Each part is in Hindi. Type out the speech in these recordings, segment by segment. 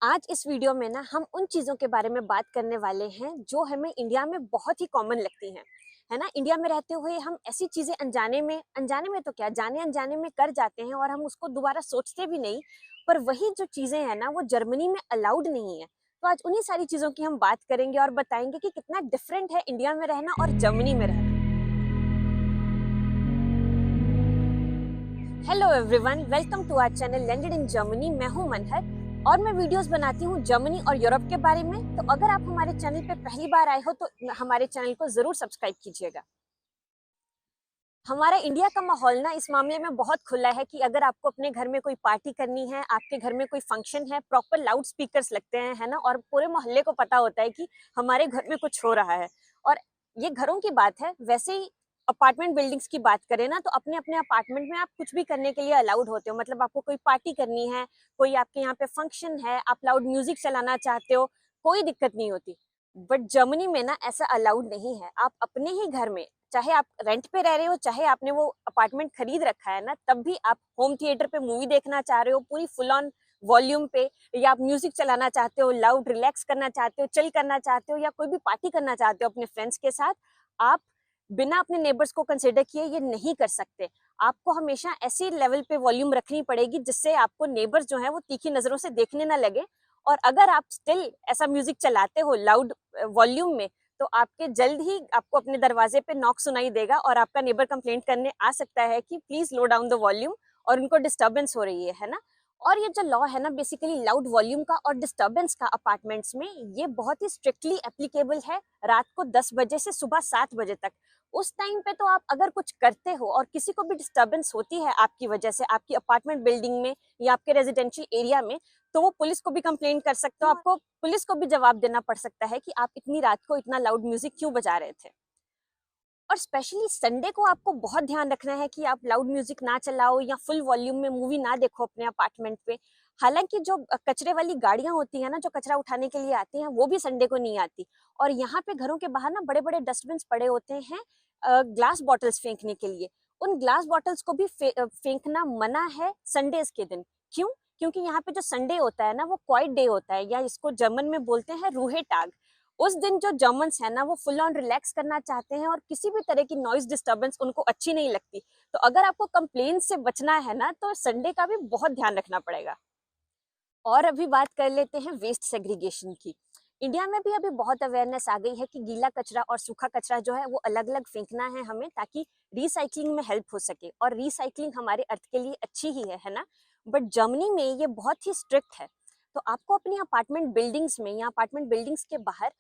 आज इस वीडियो में ना हम उन चीज़ों के बारे में बात करने वाले हैं जो हमें इंडिया में बहुत ही कॉमन लगती हैं, है ना। इंडिया में रहते हुए हम ऐसी चीज़ें अनजाने में तो क्या जाने अनजाने में कर जाते हैं और हम उसको दोबारा सोचते भी नहीं। पर वही जो चीज़ें हैं ना वो जर्मनी में अलाउड नहीं है। तो आज उन्हीं सारी चीज़ों की हम बात करेंगे और बताएंगे कि कितना डिफरेंट है इंडिया में रहना और जर्मनी में रहना। Hello everyone, welcome to our channel landed in Germany. मैं हूं मनहर और मैं वीडियोस बनाती हूं जर्मनी और यूरोप के बारे में। तो अगर आप हमारे चैनल पे पहली बार आए हो तो हमारे चैनल को जरूर सब्सक्राइब कीजिएगा। हमारा इंडिया का माहौल ना इस मामले में बहुत खुला है कि अगर आपको अपने घर में कोई पार्टी करनी है, आपके घर में कोई फंक्शन है, प्रॉपर लाउड स्पीकर्स लगते हैं, है ना, और पूरे मोहल्ले को पता होता है कि हमारे घर में कुछ हो रहा है। और ये घरों की बात है। वैसे ही अपार्टमेंट बिल्डिंग्स की बात करें ना तो अपने अपने अपार्टमेंट में आप कुछ भी करने के लिए अलाउड होते हो। मतलब आपको कोई पार्टी करनी है, कोई आपके यहाँ पे फंक्शन है, आप लाउड म्यूजिक चलाना चाहते हो, कोई दिक्कत नहीं होती। बट जर्मनी में ना ऐसा अलाउड नहीं है। आप अपने ही घर में, चाहे आप रेंट पे रह रहे हो, चाहे आपने वो अपार्टमेंट खरीद रखा है ना, तब भी आप होम थिएटर पे मूवी देखना चाह रहे हो पूरी फुल ऑन वॉल्यूम पे, या आप म्यूजिक चलाना चाहते हो, लाउड रिलैक्स करना चाहते हो, चिल करना चाहते हो, या कोई भी पार्टी करना चाहते हो अपने फ्रेंड्स के साथ, आप बिना अपने नेबर्स को कंसिडर किए ये नहीं कर सकते। आपको हमेशा ऐसी लेवल पे वॉल्यूम रखनी पड़ेगी जिससे आपको नेबर्स जो है वो तीखी नजरों से देखने ना लगे। और अगर आप स्टिल ऐसा म्यूजिक चलाते हो लाउड वॉल्यूम में, तो आपके जल्द ही आपको अपने दरवाजे पे नॉक सुनाई देगा और आपका नेबर कंप्लेंट करने आ सकता है कि please low down the volume और उनको डिस्टर्बेंस हो रही है ना। और ये जो लॉ है ना बेसिकली लाउड वॉल्यूम का और डिस्टर्बेंस का अपार्टमेंट्स में, ये बहुत ही स्ट्रिक्टली एप्लीकेबल है रात को 10 बजे से सुबह 7 बजे तक। उस टाइम पे तो आप अगर कुछ करते हो और किसी को भी डिस्टर्बेंस होती है आपकी वजह से आपकी अपार्टमेंट बिल्डिंग में या आपके रेजिडेंशियल एरिया में, तो वो पुलिस को भी कंप्लेन कर सकते हो। आपको पुलिस को भी जवाब देना पड़ सकता है कि आप इतनी रात को इतना लाउड म्यूजिक क्यों बजा रहे थे। और स्पेशली संडे को आपको बहुत ध्यान रखना है कि आप लाउड म्यूजिक ना चलाओ या फुल वॉल्यूम में मूवी ना देखो अपने अपार्टमेंट पे। हालांकि जो कचरे वाली गाड़ियां होती है ना, जो कचरा उठाने के लिए आती हैं, वो भी संडे को नहीं आती। और यहाँ पे घरों के बाहर ना बड़े बड़े डस्टबिन पड़े होते हैं ग्लास बॉटल्स फेंकने के लिए। उन ग्लास बॉटल्स को भी फेंकना मना है संडेज के दिन। क्यों? क्योंकि यहाँ पे जो संडे होता है ना वो क्वाइट डे होता है, या इसको जर्मन में बोलते हैं रूहे टाग। उस दिन जो जर्मन्स है ना वो फुल ऑन रिलैक्स करना चाहते हैं और किसी भी तरह की नॉइज डिस्टर्बेंस उनको अच्छी नहीं लगती। तो अगर आपको कंप्लेन से बचना है ना तो संडे का भी बहुत ध्यान रखना पड़ेगा। और अभी बात कर लेते हैं वेस्ट सेग्रीगेशन की। इंडिया में भी अभी बहुत अवेयरनेस आ गई है कि गीला कचरा और सूखा कचरा जो है वो अलग अलग फेंकना है हमें, ताकि रिसाइकलिंग में हेल्प हो सके। और रिसाइकलिंग हमारे अर्थ के लिए अच्छी ही है ना। बट जर्मनी में ये बहुत ही स्ट्रिक्ट है। तो आपको अपनी अपार्टमेंट बिल्डिंग्स में या अपार्टमेंट बिल्डिंग्स के बाहर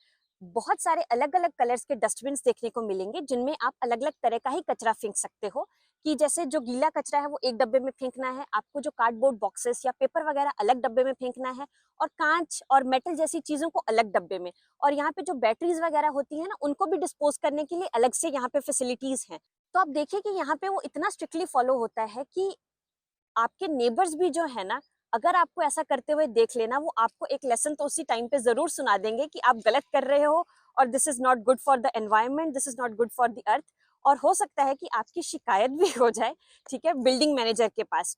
बहुत सारे अलग अलग कलर्स के डस्टबिन देखने को मिलेंगे, जिनमें आप अलग अलग तरह का ही कचरा फेंक सकते हो। कि जैसे जो गीला कचरा है वो एक डब्बे में फेंकना है, आपको जो कार्डबोर्ड बॉक्सेस या पेपर वगैरह अलग डब्बे में फेंकना है, और कांच और मेटल जैसी चीजों को अलग डब्बे में। और यहाँ पे जो बैटरीज वगैरह होती है ना उनको भी डिस्पोज करने के लिए अलग से यहाँ पे फैसिलिटीज हैं। तो आप देखिए कि यहाँ पे वो इतना स्ट्रिक्टली फॉलो होता है कि आपके नेबर्स भी जो है ना, अगर आपको ऐसा करते हुए देख लेना, वो आपको एक लेसन तो उसी टाइम पे जरूर सुना देंगे कि आप गलत कर रहे हो और this is not good for the environment, this is not good for the earth. और हो सकता है कि आपकी शिकायत भी हो जाए, ठीक है, बिल्डिंग मैनेजर के पास।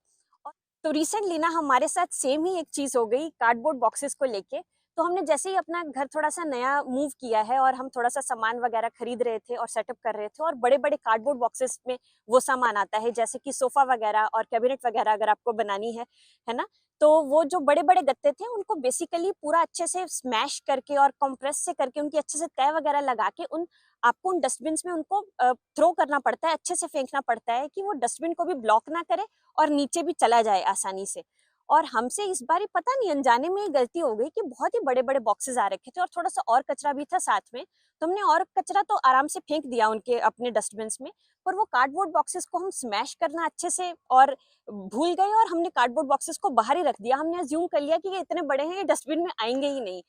तो रिसेंटली ना हमारे साथ सेम ही एक चीज हो गई कार्डबोर्ड बॉक्सेस को लेके। तो हमने जैसे ही अपना घर थोड़ा सा नया मूव किया है और हम थोड़ा सा सामान वगैरह खरीद रहे थे और सेटअप कर रहे थे, और बड़े बड़े कार्डबोर्ड बॉक्सेस में वो सामान आता है जैसे कि सोफा वगैरह और कैबिनेट वगैरह अगर आपको बनानी है ना। तो वो जो बड़े बड़े गत्ते थे उनको बेसिकली पूरा अच्छे से स्मैश करके और कंप्रेस से करके उनकी अच्छे से तय वगैरह लगा के उन आपको उन डस्टबिन में उनको थ्रो करना पड़ता है, अच्छे से फेंकना पड़ता है कि वो डस्टबिन को भी ब्लॉक ना करे और नीचे भी चला जाए आसानी से। और हमसे इस बार पता नहीं अनजाने में गलती हो गई कि बहुत ही बड़े बड़े बॉक्सेस आ रखे थे और थोड़ा सा और कचरा भी था साथ में। तो हमने और कचरा तो आराम से फेंक दिया उनके अपने डस्टबिन में, पर वो कार्डबोर्ड बॉक्सेस को हम स्मैश करना अच्छे से और भूल गए और हमने कार्डबोर्ड बॉक्सेस को बाहर ही रख दिया। हमने अज्यूम कर लिया कि ये इतने बड़े हैं, ये डस्टबिन में आएंगे ही नहीं।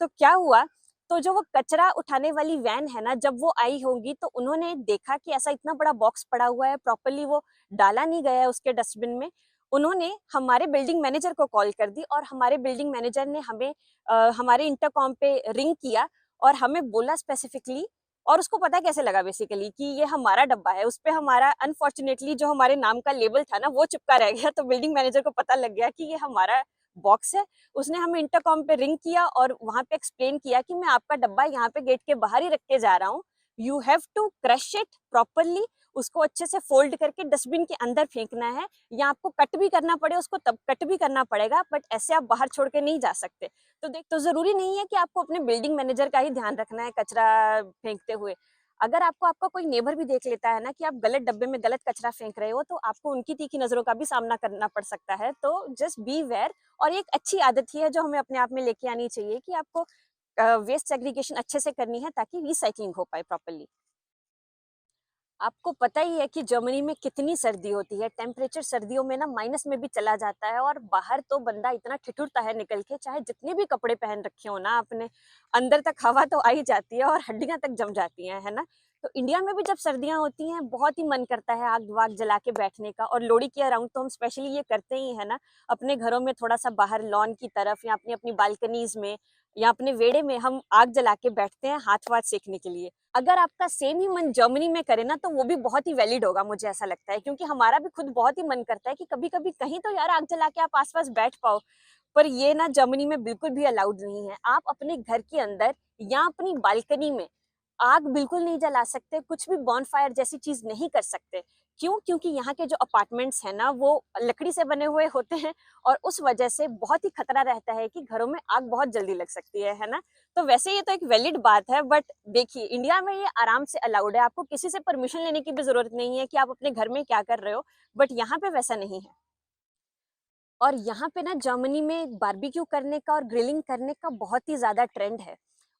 तो क्या हुआ, तो जो वो कचरा उठाने वाली वैन है ना, जब वो आई होंगी तो उन्होंने देखा कि ऐसा इतना बड़ा बॉक्स पड़ा हुआ है, प्रॉपरली वो डाला नहीं गया है उसके डस्टबिन में। उन्होंने हमारे बिल्डिंग मैनेजर को कॉल कर दी और हमारे बिल्डिंग मैनेजर ने हमें हमारे इंटरकॉम पे रिंग किया और हमें बोला स्पेसिफिकली। और उसको पता कैसे लगा बेसिकली कि ये हमारा डब्बा है, उस पे हमारा अनफॉर्चुनेटली जो हमारे नाम का लेबल था ना वो चिपका रह गया। तो बिल्डिंग मैनेजर को पता लग गया कि ये हमारा बॉक्स है, उसने हमें इंटरकॉम पे रिंग किया और वहाँ पे एक्सप्लेन किया कि मैं आपका डब्बा यहाँ पे गेट के बाहर ही रख के जा रहा हूँ, you have to crush it properly, उसको अच्छे से फोल्ड करके डस्टबिन के अंदर फेंकना है, या आपको कट भी करना पड़े उसको तब कट भी करना पड़ेगा, बट ऐसे आप बाहर छोड़ के नहीं जा सकते। तो देख, तो जरूरी नहीं है कि आपको अपने बिल्डिंग मैनेजर का ही ध्यान रखना है कचरा फेंकते हुए। अगर आपको आपका कोई नेबर भी देख लेता है ना कि आप गलत डब्बे में गलत कचरा फेंक रहे हो, तो आपको उनकी तीखी नजरों का भी सामना करना पड़ सकता है। तो जस्ट बी वेयर, और एक अच्छी आदत ही है जो हमें अपने आप में लेके आनी चाहिए कि आपको वेस्ट सेग्रीगेशन अच्छे से करनी है ताकि रिसाइकलिंग हो पाए प्रॉपरली। आपको पता ही है कि जर्मनी में कितनी सर्दी होती है, टेम्परेचर सर्दियों में ना माइनस में भी चला जाता है, और बाहर तो बंदा इतना ठिठुरता है निकल के, चाहे जितने भी कपड़े पहन रखे हो ना अपने, अंदर तक हवा तो आ ही जाती है और हड्डियां तक जम जाती हैं, है ना। तो इंडिया में भी जब सर्दियां होती हैं बहुत ही मन करता है आग वाग जला के बैठने का, और लोहड़ी के अराउंड तो हम स्पेशली ये करते ही है ना, अपने घरों में थोड़ा सा बाहर लॉन की तरफ या अपनी अपनी बालकनीज में या अपने वेड़े में हम आग जला के बैठते हैं हाथ वाथ सेकने के लिए। अगर आपका सेम ही मन जर्मनी में करे ना तो वो भी बहुत ही वैलिड होगा, मुझे ऐसा लगता है, क्योंकि हमारा भी खुद बहुत ही मन करता है कि कभी कभी कहीं तो यार आग जला के आप आसपास बैठ पाओ। पर ये ना जर्मनी में बिल्कुल भी अलाउड नहीं है। आप अपने घर के अंदर या अपनी बालकनी में आग बिल्कुल नहीं जला सकते, कुछ भी बॉनफायर जैसी चीज नहीं कर सकते। क्यों? क्योंकि यहाँ के जो अपार्टमेंट्स हैं ना वो लकड़ी से बने हुए होते हैं, और उस वजह से बहुत ही खतरा रहता है कि घरों में आग बहुत जल्दी लग सकती है ना। तो वैसे ये तो एक वैलिड बात है, बट देखिए इंडिया में ये आराम से अलाउड है, आपको किसी से परमिशन लेने की भी जरूरत नहीं है कि आप अपने घर में क्या कर रहे हो, बट यहाँ पे वैसा नहीं है। और यहाँ पे ना जर्मनी में बारबेक्यू करने का और ग्रिलिंग करने का बहुत ही ज्यादा ट्रेंड है।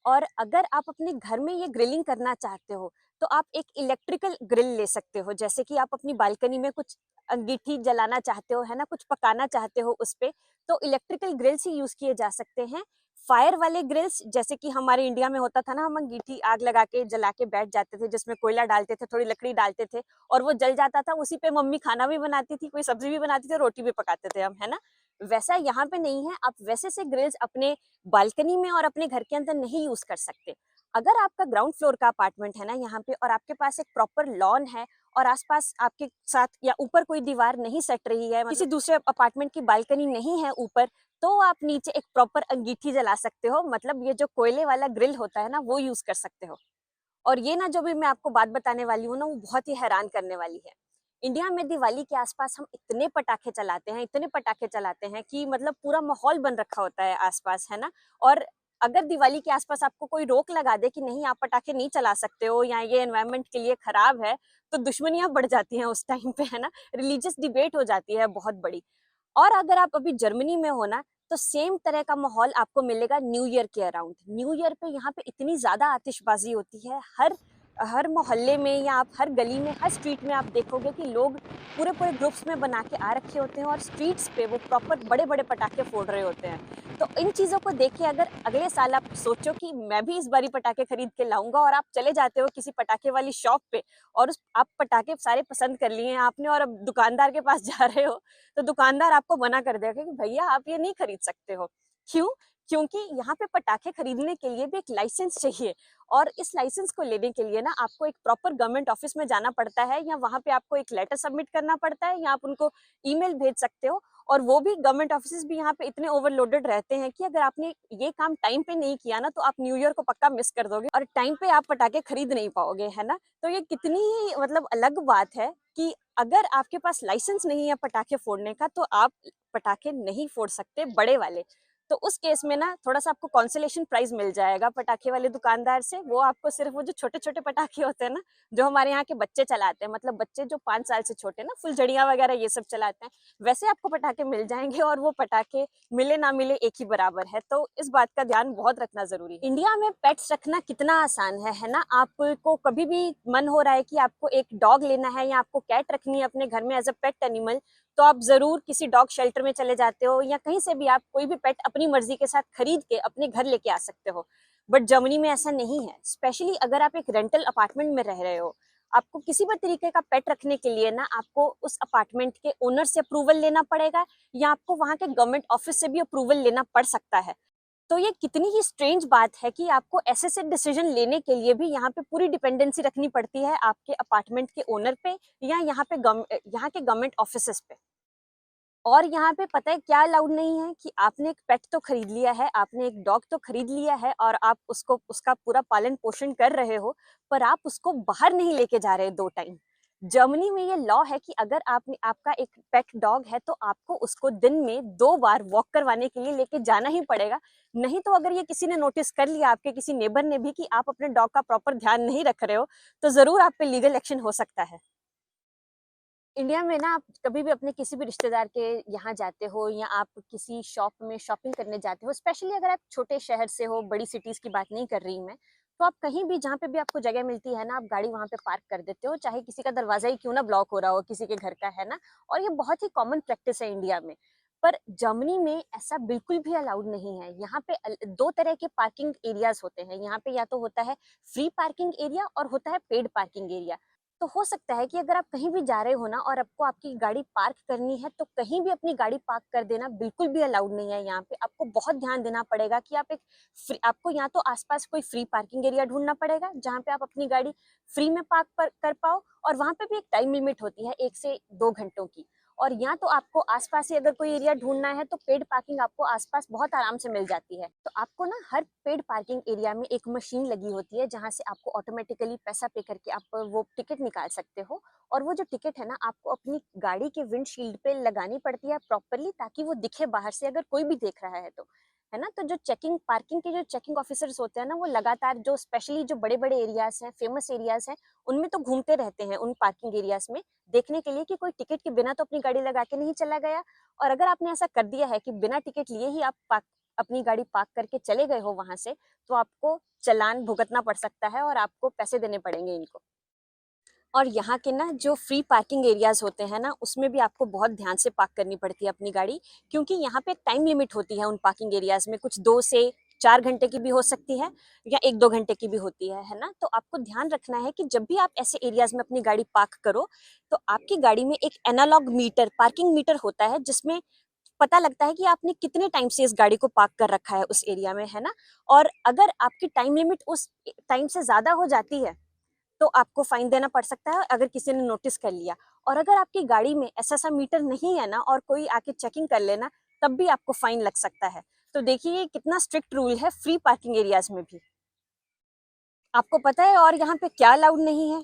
और अगर आप अपने घर में ये ग्रिलिंग करना चाहते हो तो आप एक इलेक्ट्रिकल ग्रिल ले सकते हो, जैसे कि आप अपनी बालकनी में कुछ अंगीठी जलाना चाहते हो, है ना, कुछ पकाना चाहते हो उस पे, तो इलेक्ट्रिकल ग्रिल्स ही यूज किए जा सकते हैं। फायर वाले ग्रिल्स जैसे कि हमारे इंडिया में होता था ना, हम अंगीठी आग लगा के जला के बैठ जाते थे, जिसमें कोयला डालते थे, थोड़ी लकड़ी डालते थे और वो जल जाता था, उसी पे मम्मी खाना भी बनाती थी, कोई सब्जी भी बनाती थी, रोटी भी पकाते थे हम, है ना। वैसा यहाँ पे नहीं है, आप वैसे से ग्रिल्स अपने बालकनी में और अपने घर के अंदर नहीं यूज कर सकते। अगर आपका ग्राउंड फ्लोर का अपार्टमेंट है ना यहाँ पे, और आपके पास एक प्रॉपर लॉन है और आसपास आपके साथ या ऊपर कोई दीवार नहीं सट रही है, किसी दूसरे अपार्टमेंट की बालकनी नहीं है ऊपर, तो आप नीचे एक प्रॉपर अंगीठी जला सकते हो, मतलब ये जो कोयले वाला ग्रिल होता है ना वो यूज कर सकते हो। और ये ना जो भी मैं आपको बात बताने वाली हूँ ना वो बहुत ही हैरान करने वाली है। इंडिया में दिवाली के आसपास हम इतने पटाखे चलाते हैं, इतने पटाखे चलाते हैं कि मतलब पूरा माहौल बन रखा होता है आसपास, है ना। और अगर दिवाली के आसपास आपको कोई रोक लगा दे कि नहीं आप पटाखे नहीं चला सकते हो या ये एनवायरनमेंट के लिए खराब है, तो दुश्मनियां बढ़ जाती हैं उस टाइम पे, है ना। रिलीजियस डिबेट हो जाती है बहुत बड़ी। और अगर आप अभी जर्मनी में हो ना तो सेम तरह का माहौल आपको मिलेगा न्यू ईयर के अराउंड। न्यू ईयर पे यहाँ पे इतनी ज्यादा आतिशबाजी होती है, हर हर मोहल्ले में या आप हर गली में, हर स्ट्रीट में आप देखोगे कि लोग पूरे पूरे ग्रुप्स में बना के आ रखे होते हैं और स्ट्रीट्स पे वो प्रॉपर बड़े बड़े पटाखे फोड़ रहे होते हैं। तो इन चीजों को देख के अगर अगले साल आप सोचो कि मैं भी इस बारी पटाखे खरीद के लाऊंगा, और आप चले जाते हो किसी पटाखे वाली शॉप पे और उस आप पटाखे सारे पसंद कर लिए हैं आपने और अब दुकानदार के पास जा रहे हो, तो दुकानदार आपको मना कर देगा कि भैया आप ये नहीं खरीद सकते हो। क्यों? क्योंकि यहाँ पे पटाखे खरीदने के लिए भी एक लाइसेंस चाहिए, और इस लाइसेंस को लेने के लिए ना आपको एक प्रॉपर गवर्नमेंट ऑफिस में जाना पड़ता है, या वहाँ पे आपको एक लेटर सबमिट करना पड़ता है, या आप उनको ईमेल भेज सकते हो। और वो भी गवर्नमेंट ऑफिस भी यहाँ पे इतने ओवरलोडेड रहते हैं कि अगर आपने ये काम टाइम पे नहीं किया ना तो आप न्यू ईयर को पक्का मिस कर दोगे और टाइम पे आप पटाखे खरीद नहीं पाओगे, है ना। तो ये कितनी ही मतलब अलग बात है कि अगर आपके पास लाइसेंस नहीं है पटाखे फोड़ने का तो आप पटाखे नहीं फोड़ सकते बड़े वाले। तो उस केस में ना थोड़ा सा आपको कॉन्सोलेशन प्राइज मिल जाएगा पटाखे वाले दुकानदार से। वो आपको सिर्फ वो जो छोटे छोटे पटाखे होते हैं ना, जो हमारे यहाँ के बच्चे चलाते हैं, मतलब बच्चे जो 5 साल से छोटे ना, फुलझड़ियाँ वगैरह ये सब चलाते हैं, वैसे आपको पटाखे मिल जाएंगे। और वो पटाखे मिले ना मिले एक ही बराबर है, तो इस बात का ध्यान बहुत रखना जरूरी है। इंडिया में पेट्स रखना कितना आसान है ना। आपको कभी भी मन हो रहा है कि आपको एक डॉग लेना है या आपको कैट रखनी है अपने घर में एज अ पेट एनिमल, तो आप जरूर किसी डॉग शेल्टर में चले जाते हो, या कहीं से भी आप कोई भी पेट अपनी मर्जी के साथ खरीद के अपने घर लेके आ सकते हो। बट जर्मनी में ऐसा नहीं है, स्पेशली अगर आप एक रेंटल अपार्टमेंट में रह रहे हो। आपको किसी भी तरीके का पेट रखने के लिए ना आपको उस अपार्टमेंट के ओनर से अप्रूवल लेना पड़ेगा, या आपको वहां के गवर्नमेंट ऑफिस से भी अप्रूवल लेना पड़ सकता है। तो ये कितनी ही स्ट्रेंज बात है कि आपको ऐसे से डिसीजन लेने के लिए भी यहाँ पे पूरी डिपेंडेंसी रखनी पड़ती है आपके अपार्टमेंट के ओनर पे, या यहाँ के गवर्नमेंट ऑफिसेस पे। और यहाँ पे पता है क्या अलाउड नहीं है कि आपने एक पेट तो खरीद लिया है, आपने एक डॉग तो खरीद लिया है और आप उसको उसका पूरा पालन पोषण कर रहे हो, पर आप उसको बाहर नहीं लेके जा रहे 2 टाइम। जर्मनी में ये लॉ है कि अगर आपने आपका एक पेट डॉग है तो आपको उसको दिन में 2 बार वॉक करवाने के लिए लेके जाना ही पड़ेगा। नहीं तो अगर ये किसी ने नोटिस कर लिया, आपके किसी नेबर ने भी, कि आप अपने डॉग का प्रॉपर ध्यान नहीं रख रहे हो, तो ज़रूर आप पे लीगल एक्शन हो सकता है। इंडिया में ना आप कभी भी अपने किसी भी रिश्तेदार के यहाँ जाते हो या आप किसी शॉप में शॉपिंग करने जाते हो, स्पेशली अगर आप छोटे शहर से हो, बड़ी सिटीज की बात नहीं कर रही मैं, तो आप कहीं भी जहाँ पे भी आपको जगह मिलती है ना, आप गाड़ी वहां पे पार्क कर देते हो, चाहे किसी का दरवाजा ही क्यों ना ब्लॉक हो रहा हो किसी के घर का, है ना। और ये बहुत ही कॉमन प्रैक्टिस है इंडिया में। पर जर्मनी में ऐसा बिल्कुल भी अलाउड नहीं है। यहाँ पे 2 तरह के पार्किंग एरियाज होते हैं। यहाँ पे या तो होता है फ्री पार्किंग एरिया और होता है पेड पार्किंग एरिया। तो हो सकता है कि अगर आप कहीं भी जा रहे हो ना और आपको आपकी गाड़ी पार्क करनी है, तो कहीं भी अपनी गाड़ी पार्क कर देना बिल्कुल भी अलाउड नहीं है। यहाँ पे आपको बहुत ध्यान देना पड़ेगा कि आप आपको या तो आसपास कोई फ्री पार्किंग एरिया ढूंढना पड़ेगा जहाँ पे आप अपनी गाड़ी फ्री में कर पाओ, और वहां पे भी एक टाइम लिमिट होती है 1 से 2 घंटों की। और या तो आपको आसपास ही अगर कोई एरिया ढूंढना है तो पेड पार्किंग आपको आसपास बहुत आराम से मिल जाती है। तो आपको ना हर पेड पार्किंग एरिया में एक मशीन लगी होती है जहां से आपको ऑटोमेटिकली पैसा पे करके आप वो टिकट निकाल सकते हो। और वो जो टिकट है ना, आपको अपनी गाड़ी के विंडशील्ड पे लगानी पड़ती है प्रॉपरली, ताकि वो दिखे बाहर से अगर कोई भी देख रहा है तो, है ना। तो जो चेकिंग पार्किंग के जो चेकिंग ऑफिसर्स होते हैं ना, वो लगातार जो स्पेशली जो बड़े बड़े एरियाज हैं, फेमस एरियाज हैं, उनमें तो घूमते रहते हैं उन पार्किंग एरियाज में, देखने के लिए कि कोई टिकट के बिना तो अपनी गाड़ी लगा के नहीं चला गया। और अगर आपने ऐसा कर दिया है कि बिना टिकट लिए ही आप अपनी गाड़ी पार्क करके चले गए हो वहां से, तो आपको चालान भुगतना पड़ सकता है और आपको पैसे देने पड़ेंगे इनको। और यहाँ के ना जो फ्री पार्किंग एरियाज होते हैं ना, उसमें भी आपको बहुत ध्यान से पार्क करनी पड़ती है अपनी गाड़ी, क्योंकि यहाँ पे एक टाइम लिमिट होती है उन पार्किंग एरियाज में, कुछ 2 से 4 घंटे की भी हो सकती है या 1-2 घंटे की भी होती है ना। तो आपको ध्यान रखना है कि जब भी आप ऐसे एरियाज में अपनी गाड़ी पार्क करो, तो आपकी गाड़ी में एक एनालॉग मीटर, पार्किंग मीटर होता है, जिसमें पता लगता है कि आपने कितने टाइम से इस गाड़ी को पार्क कर रखा है उस एरिया में, है ना। और अगर आपकी टाइम लिमिट उस टाइम से ज्यादा हो जाती है, तो आपको फाइन देना पड़ सकता है अगर किसी ने नोटिस कर लिया। और अगर आपकी गाड़ी में ऐसा मीटर नहीं है ना और कोई आके चेकिंग कर लेना, तब भी आपको फाइन लग सकता है। तो देखिए ये कितना स्ट्रिक्ट रूल है फ्री पार्किंग एरियाज में भी। आपको पता है और यहाँ पे क्या अलाउड नहीं है?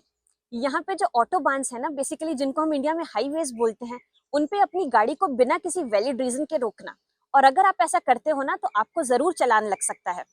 यहाँ पे जो ऑटोबान्स है ना, बेसिकली जिनको हम इंडिया में हाईवेज बोलते हैं, उन पे अपनी गाड़ी को बिना किसी वैलिड रीजन के रोकना। और अगर आप ऐसा करते हो ना, तो आपको जरूर चालान लग सकता है।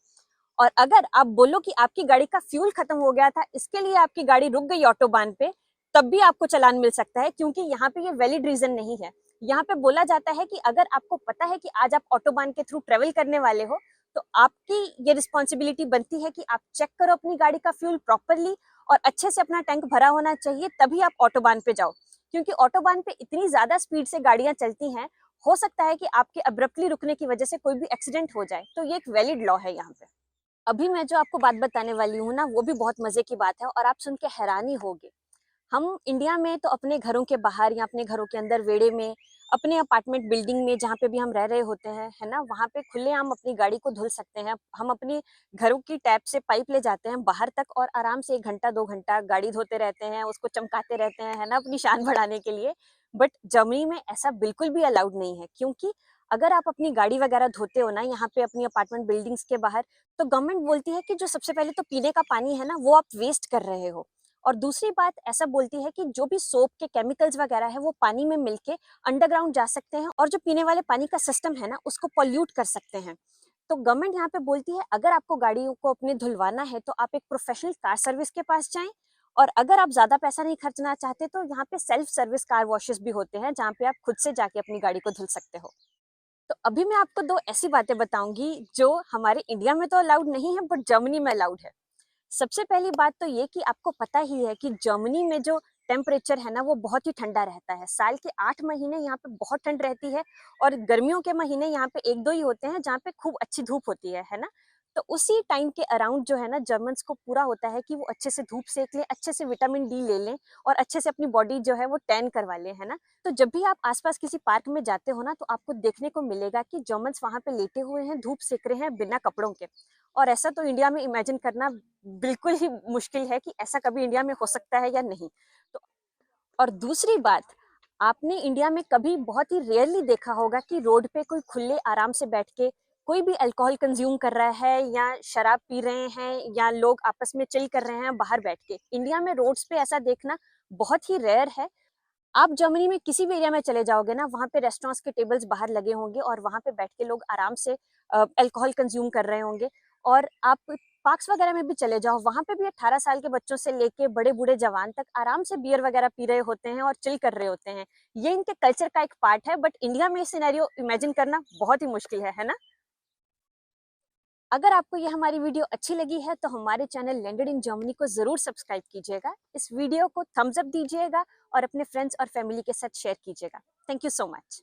और अगर आप बोलो कि आपकी गाड़ी का फ्यूल खत्म हो गया था, इसके लिए आपकी गाड़ी रुक गई ऑटोबान पे, तब भी आपको चालान मिल सकता है, क्योंकि यहाँ पे ये वैलिड रीजन नहीं है। यहाँ पे बोला जाता है कि अगर आपको पता है कि आज आप ऑटोबान के थ्रू ट्रेवल करने वाले हो, तो आपकी ये रिस्पॉन्सिबिलिटी बनती है कि आप चेक करो अपनी गाड़ी का फ्यूल प्रॉपरली, और अच्छे से अपना टैंक भरा होना चाहिए, तभी आप ऑटोबान पे जाओ। क्योंकि ऑटोबान पे इतनी ज्यादा स्पीड से गाड़ियां चलती हैं, हो सकता है कि आपके अब्रप्टली रुकने की वजह से कोई भी एक्सीडेंट हो जाए। तो ये एक वैलिड लॉ है यहाँ पे। अभी मैं जो आपको बात बताने वाली हूँ ना, वो भी बहुत मजे की बात है और आप सुन के हैरानी होगे। हम इंडिया में तो अपने घरों के बाहर या अपने घरों के अंदर वेड़े में, अपने अपार्टमेंट बिल्डिंग में जहाँ पे भी हम रह रहे होते हैं, है ना, वहाँ पे खुलेआम अपनी गाड़ी को धुल सकते हैं। हम अपनी घरों की टैप से पाइप ले जाते हैं बाहर तक और आराम से 1 घंटा 2 घंटा गाड़ी धोते रहते हैं, उसको चमकाते रहते हैं, है ना, अपनी शान बढ़ाने के लिए। बट जर्मनी में ऐसा बिल्कुल भी अलाउड नहीं है, क्योंकि अगर आप अपनी गाड़ी वगैरह धोते हो ना यहाँ पे अपनी अपार्टमेंट बिल्डिंग्स के बाहर, तो गवर्नमेंट बोलती है कि जो सबसे पहले तो पीने का पानी है ना, वो आप वेस्ट कर रहे हो। और दूसरी बात ऐसा बोलती है कि जो भी सोप के केमिकल्स वगैरह है, वो पानी में मिलके अंडरग्राउंड जा सकते हैं और जो पीने वाले पानी का सिस्टम है ना, उसको पॉल्यूट कर सकते हैं। तो गवर्नमेंट यहाँ पे बोलती है अगर आपको गाड़ियों को अपने धुलवाना है, तो आप एक प्रोफेशनल कार सर्विस के पास जाएं। और अगर आप ज्यादा पैसा नहीं खर्चना चाहते, तो यहाँ पे सेल्फ सर्विस कार वॉशेस भी होते हैं, जहाँ पे आप खुद से जाके अपनी गाड़ी को धुल सकते हो। तो अभी मैं आपको 2 ऐसी बातें बताऊंगी जो हमारे इंडिया में तो अलाउड नहीं है, बट जर्मनी में अलाउड है। सबसे पहली बात तो ये कि आपको पता ही है कि जर्मनी में जो टेम्परेचर है ना, वो बहुत ही ठंडा रहता है। साल के 8 महीने यहाँ पे बहुत ठंड रहती है, और गर्मियों के महीने यहाँ पे 1-2 ही होते हैं जहाँ पे खूब अच्छी धूप होती है ना। तो उसी टाइम के अराउंड जो है ना, जर्मन्स को पूरा होता है कि वो अच्छे से धूप सेक लें, अच्छे से विटामिन डी ले लें और अच्छे से अपनी बॉडी जो है वो टैन करवा लें, है ना। तो जब भी आप आसपास किसी पार्क में जाते हो ना, तो आपको देखने को मिलेगा कि जर्मन्स वहां पे लेटे हुए हैं, धूप सेक रहे हैं बिना कपड़ों के। और ऐसा तो इंडिया में इमेजिन करना बिल्कुल ही मुश्किल है कि ऐसा कभी इंडिया में हो सकता है या नहीं। तो और दूसरी बात, आपने इंडिया में कभी बहुत ही रेयरली देखा होगा कि रोड पे कोई खुले आराम से बैठ के कोई भी अल्कोहल कंज्यूम कर रहा है या शराब पी रहे हैं या लोग आपस में चिल कर रहे हैं बाहर बैठ के। इंडिया में रोड्स पे ऐसा देखना बहुत ही रेयर है। आप जर्मनी में किसी भी एरिया में चले जाओगे ना, वहाँ पे रेस्टोरेंट्स के टेबल्स बाहर लगे होंगे और वहाँ पे बैठ के लोग आराम से अल्कोहल कंज्यूम कर रहे होंगे। और आप पार्क्स वगैरह में भी चले जाओ, वहाँ पे भी 18 साल के बच्चों से लेके बड़े बूढ़े जवान तक आराम से बियर वगैरह पी रहे होते हैं और चिल कर रहे होते हैं। ये इनके कल्चर का एक पार्ट है, बट इंडिया में ये सिनेरियो इमेजिन करना बहुत ही मुश्किल है ना? अगर आपको ये हमारी वीडियो अच्छी लगी है तो हमारे चैनल लैंडेड इन जर्मनी को जरूर सब्सक्राइब कीजिएगा, इस वीडियो को थम्स अप दीजिएगा और अपने फ्रेंड्स और फैमिली के साथ शेयर कीजिएगा। Thank you so much.